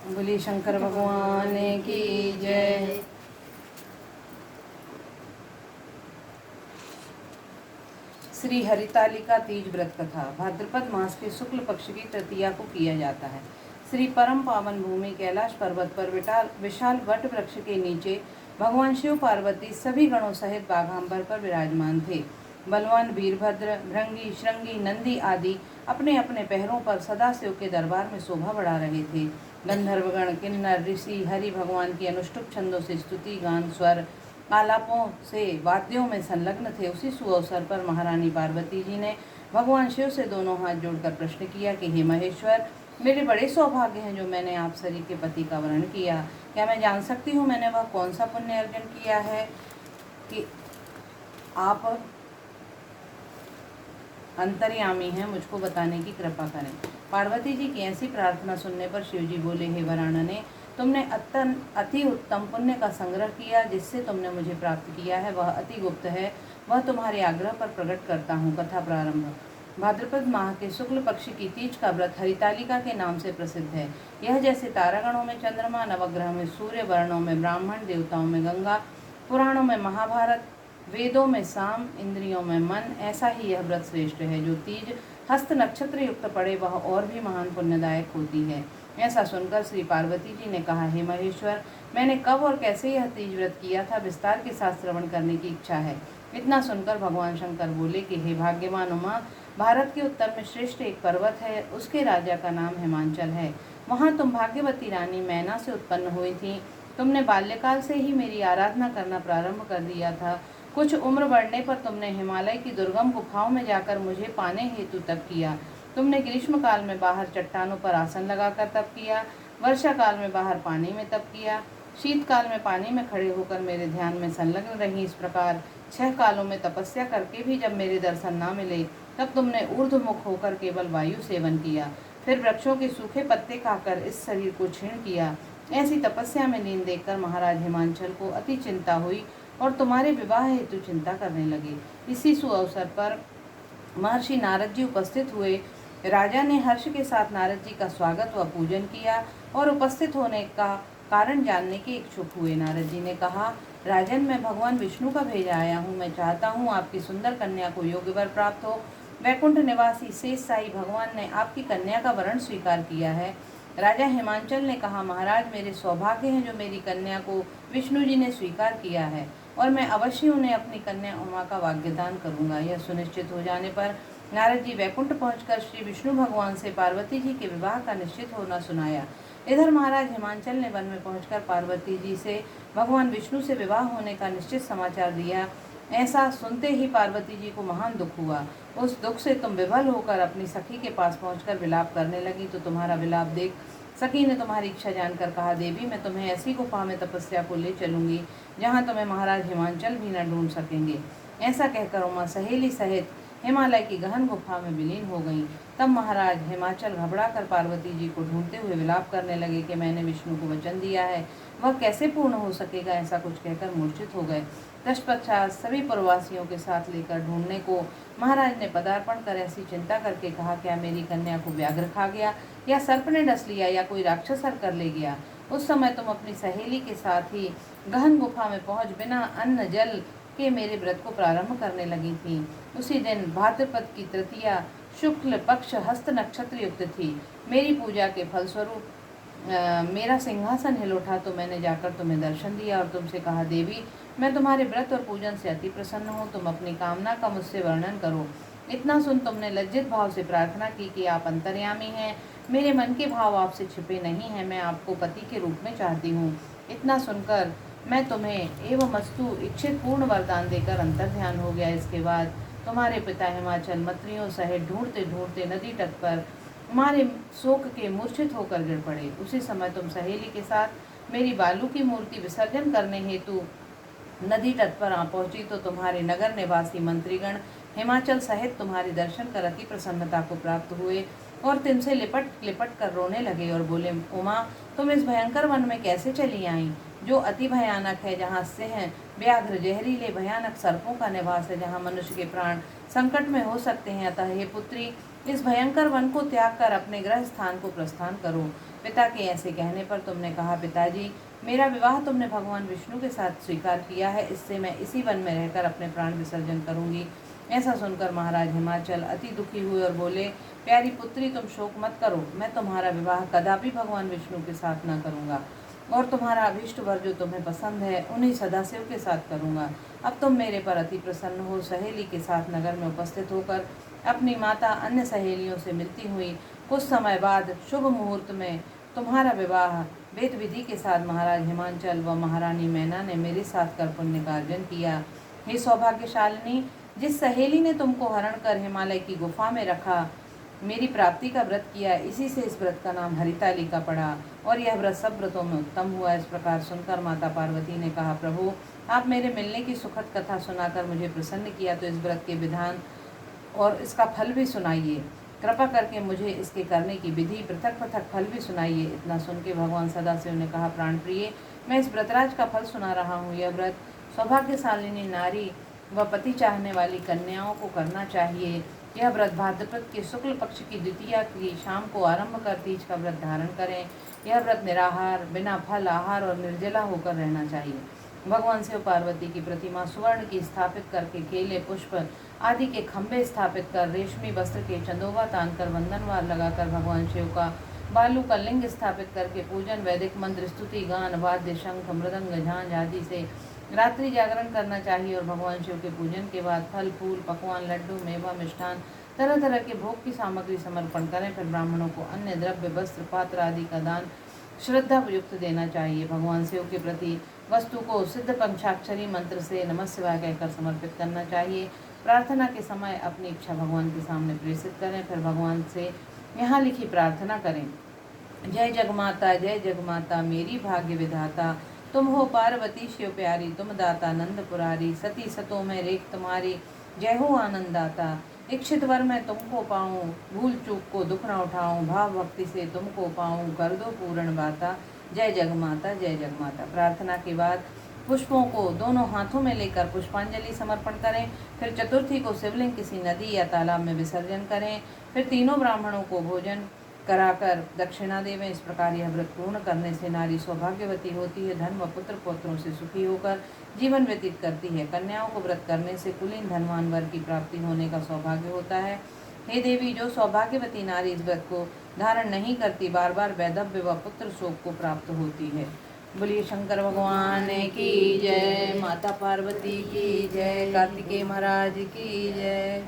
बोलिए शंकर भगवान की जय। श्री हरितालिका तीज व्रत कथा। भाद्रपद मास के शुक्ल पक्ष की तृतीया को किया जाता है। श्री परम पावन भूमि कैलाश पर्वत पर विशाल वट वृक्ष के नीचे भगवान शिव पार्वती सभी गणों सहित बाघांबर पर विराजमान थे। बलवान वीरभद्र, भृंगी, श्रृंगी, नंदी आदि अपने अपने पैरों पर सदाशिव के दरबार में शोभा बढ़ा रहे थे। गंधर्वगण, किन्नर, ऋषि हरि भगवान की अनुष्टुप छंदों से स्तुति गान, स्वर आलापों से वाद्यों में संलग्न थे। उसी सुअवसर पर महारानी पार्वती जी ने भगवान शिव से दोनों हाथ जोड़कर प्रश्न किया कि हे महेश्वर, मेरे बड़े सौभाग्य हैं जो मैंने आप सरी के पति का वरण किया। क्या मैं जान सकती हूँ मैंने वह कौन सा पुण्य अर्जन किया है कि आप अंतर्यामी हैं, मुझको बताने की कृपा करें। पार्वती जी की ऐसी प्रार्थना सुनने पर शिव जी बोले, हे वरानने, तुमने अति उत्तम पुण्य का संग्रह किया। जिससे तुमने मुझे प्राप्त किया है वह अति गुप्त है, वह तुम्हारे आग्रह पर प्रकट करता हूँ। कथा प्रारंभ। भाद्रपद माह के शुक्ल पक्ष की तीज का व्रत हरितालिका के नाम से प्रसिद्ध है। यह जैसे तारागणों में चंद्रमा, नवग्रह में सूर्य, वर्णों में ब्राह्मण, देवताओं में गंगा, पुराणों में महाभारत, वेदों में साम, इंद्रियों में मन, ऐसा ही यह व्रत श्रेष्ठ है। जो तीज हस्त नक्षत्र युक्त पड़े वह और भी महान पुण्यदायक होती है। ऐसा सुनकर श्री पार्वती जी ने कहा, हे महेश्वर, मैंने कब और कैसे यह तीज व्रत किया था, विस्तार के साथ श्रवण करने की इच्छा है। इतना सुनकर भगवान शंकर बोले कि हे भाग्यवान उमा, भारत के उत्तर में श्रेष्ठ एक पर्वत है, उसके राजा का नाम हिमांचल है। वहाँ तुम भाग्यवती रानी मैना से उत्पन्न हुई थी। तुमने बाल्यकाल से ही मेरी आराधना करना प्रारंभ कर दिया था। कुछ उम्र बढ़ने पर तुमने हिमालय की दुर्गम गुफाओं में जाकर मुझे पाने हेतु तप किया। तुमने ग्रीष्म काल में बाहर चट्टानों पर आसन लगाकर तप किया, वर्षा काल में बाहर पानी में तप किया, शीतकाल में पानी में खड़े होकर मेरे ध्यान में संलग्न रही। इस प्रकार 6 कालों में तपस्या करके भी जब मेरे दर्शन ना मिले तब तुमने ऊर्ध्वमुख होकर केवल वायु सेवन किया, फिर वृक्षों के सूखे पत्ते खाकर इस शरीर को क्षीण किया। ऐसी तपस्या में लीन देखकर महाराज हिमांचल को अति चिंता हुई और तुम्हारे विवाह हेतु चिंता करने लगे। इसी सुअवसर पर महर्षि नारद जी उपस्थित हुए। राजा ने हर्ष के साथ नारद जी का स्वागत व पूजन किया और उपस्थित होने का कारण जानने के इच्छुक हुए। नारद जी ने कहा, राजन, मैं भगवान विष्णु का भेजा आया हूँ। मैं चाहता हूँ आपकी सुंदर कन्या को योग्य वर प्राप्त हो। वैकुंठ निवासी शेष साई भगवान ने आपकी कन्या का वरण स्वीकार किया है। राजा हिमांचल ने कहा, महाराज, मेरे सौभाग्य हैं जो मेरी कन्या को विष्णु जी ने स्वीकार किया है और मैं अवश्य उन्हें अपनी कन्या उमा का वाग्यदान करूंगा। यह सुनिश्चित हो जाने पर नारद जी वैकुंठ पहुंचकर श्री विष्णु भगवान से पार्वती जी के विवाह का निश्चित होना सुनाया। इधर महाराज हिमांचल ने वन में पहुंचकर पार्वती जी से भगवान विष्णु से विवाह होने का निश्चित समाचार दिया। ऐसा सुनते ही पार्वती जी को महान दुख हुआ। उस दुख से तुम विभल होकर अपनी सखी के पास पहुंचकर विलाप करने लगी तो तुम्हारा विलाप देख सखी ने तुम्हारी इच्छा जानकर कहा, देवी, मैं तुम्हें ऐसी गुफा में तपस्या को ले चलूंगी जहाँ तुम्हें महाराज हिमांचल भी न ढूंढ सकेंगे। ऐसा कहकर उमा सहेली सहित हिमालय की गहन गुफा में विलीन हो गई। तब महाराज हिमाचल घबराकर पार्वती जी को ढूंढते हुए विलाप करने लगे कि मैंने विष्णु को वचन दिया है, वह कैसे पूर्ण हो सकेगा। ऐसा कुछ कहकर मूर्छित हो गए। तत्पश्चात सभी प्रवासियों के साथ लेकर ढूंढने को महाराज ने पदार्पण कर ऐसी चिंता करके कहा, क्या मेरी कन्या को व्याघ्र खा गया या सर्प ने डस लिया या कोई राक्षस हर कर ले गया। उस समय तुम अपनी सहेली के साथ ही गहन गुफा में पहुंच बिना अन्न जल के मेरे व्रत को प्रारंभ करने लगी थी। उसी दिन भाद्रपद की तृतीया शुक्ल पक्ष हस्त नक्षत्र युक्त थी। मेरी पूजा के फलस्वरूप मेरा सिंहासन हिल उठा तो मैंने जाकर तुम्हें दर्शन दिया और तुमसे कहा, देवी, मैं तुम्हारे व्रत और पूजन से अति प्रसन्न हूँ। तुम अपनी कामना का मुझसे वर्णन करो। इतना सुन तुमने लज्जित भाव से प्रार्थना की कि आप अंतर्यामी हैं, मेरे मन के भाव आपसे छिपे नहीं हैं, मैं आपको पति के रूप में चाहती हूँ। इतना सुनकर मैं तुम्हें एवं अस्तु इच्छित पूर्ण वरदान देकर अंतर ध्यान हो गया। इसके बाद तुम्हारे पिता हिमाचल मंत्रियों सहित ढूंढते ढूंढते नदी तट पर तुम्हारे शोक के मूर्छित होकर गिर पड़े। उसी समय तुम सहेली के साथ मेरी बालू की मूर्ति विसर्जन करने हेतु नदी तट पर आ पहुंची तो तुम्हारे नगर निवासी मंत्रीगण हिमाचल सहित तुम्हारे दर्शन कर अति प्रसन्नता को प्राप्त हुए और तुमसे लिपट लिपट कर रोने लगे और बोले, उमा, तुम इस भयंकर वन में कैसे चली आई जो अति भयानक है, जहाँ सिंह, व्याघ्र, जहरीले भयानक सर्पों का निवास है, जहाँ मनुष्य के प्राण संकट में हो सकते हैं। अतः हे पुत्री, इस भयंकर वन को त्याग कर अपने गृह स्थान को प्रस्थान करो। पिता के ऐसे कहने पर तुमने कहा, पिताजी मेरा विवाह तुमने भगवान विष्णु के साथ स्वीकार किया है, इससे मैं इसी वन में रहकर अपने प्राण विसर्जन करूंगी। ऐसा सुनकर महाराज हिमाचल अति दुखी हुए और बोले, प्यारी पुत्री तुम शोक मत करो, मैं तुम्हारा विवाह कदापि भगवान विष्णु के साथ न करूंगा और तुम्हारा अभीष्ट वर जो तुम्हें पसंद है उन्हीं सदाशिव के साथ करूंगा। अब तुम मेरे पर अति प्रसन्न हो। सहेली के साथ नगर में उपस्थित होकर अपनी माता अन्य सहेलियों से मिलती हुई कुछ समय बाद शुभ मुहूर्त में तुम्हारा विवाह वेद विधि के साथ महाराज हिमांचल व महारानी मैना ने मेरे साथ कर पुण्य का अर्जन किया। हे सौभाग्यशालिनी, जिस सहेली ने तुमको हरण कर हिमालय की गुफा में रखा, मेरी प्राप्ति का व्रत किया, इसी से इस व्रत का नाम हरितालिका पड़ा और यह व्रत सब व्रतों में उत्तम हुआ। इस प्रकार सुनकर माता पार्वती ने कहा, प्रभु आप मेरे मिलने की सुखद कथा सुनाकर मुझे प्रसन्न किया, तो इस व्रत के विधान और इसका फल भी सुनाइए। कृपा करके मुझे इसके करने की विधि पृथक पृथक फल भी सुनाइए। इतना सुन के भगवान सदाशिव ने कहा, प्राण प्रिय मैं इस व्रतराज का फल सुना रहा हूँ। यह व्रत सौभाग्यशालिनी नारी व पति चाहने वाली कन्याओं को करना चाहिए। यह व्रत भाद्रपद के शुक्ल पक्ष की द्वितीया की शाम को आरंभ कर तीज का व्रत धारण करें। यह व्रत निराहार, बिना फल आहार और निर्जला होकर रहना चाहिए। भगवान शिव पार्वती की प्रतिमा सुवर्ण की स्थापित करके केले पुष्प आदि के खंभे स्थापित कर रेशमी वस्त्र के चंदोबा तान कर वंदनवार लगाकर भगवान शिव का बालू का लिंग स्थापित करके पूजन, वैदिक मंत्र, स्तुति, गान, वाद्य, शंख, मृदंग, झांझ आदि से रात्रि जागरण करना चाहिए और भगवान शिव के पूजन के बाद फल फूल पकवान, लड्डू, मेवा, मिष्ठान, तरह तरह के भोग की सामग्री समर्पण करें। फिर ब्राह्मणों को अन्य द्रव्य, वस्त्र, पात्र आदि का दान श्रद्धा युक्त देना चाहिए। भगवान शिव के प्रति वस्तु को सिद्ध पंचाक्षरी मंत्र से नमः शिवाय कहकर समर्पित करना चाहिए। प्रार्थना के समय अपनी इच्छा भगवान के सामने प्रेषित करें। फिर भगवान से यहाँ लिखी प्रार्थना करें, जय जगमाता मेरी भाग्य विधाता, तुम हो पार्वती शिव प्यारी, तुम दाता नंद पुरारी, सती सतों में रेख तुम्हारी, जय हो आनंदाता। इच्छित वर मैं तुमको पाऊँ, भूल चूक को दुख न उठाऊँ, भाव भक्ति से तुमको पाऊँ, कर दो पूर्ण बाता, जय जगमाता। प्रार्थना के बाद पुष्पों को दोनों हाथों में लेकर पुष्पांजलि समर्पण करें। फिर चतुर्थी को शिवलिंग किसी नदी या तालाब में विसर्जन करें। फिर तीनों ब्राह्मणों को भोजन कराकर दक्षिणा देवें। इस प्रकार यह व्रत पूर्ण करने से नारी सौभाग्यवती होती है, धन व पुत्र पौत्रों से सुखी होकर जीवन व्यतीत करती है। कन्याओं को व्रत करने से कुलीन धनवान वर की प्राप्ति होने का सौभाग्य होता है। हे देवी, जो सौभाग्यवती नारी इस व्रत को धारण नहीं करती, बार बार वैधव्य व पुत्र शोक को प्राप्त होती है। बोलिए शंकर भगवान की जय, माता पार्वती की जय, कार्तिकेय महाराज की जय।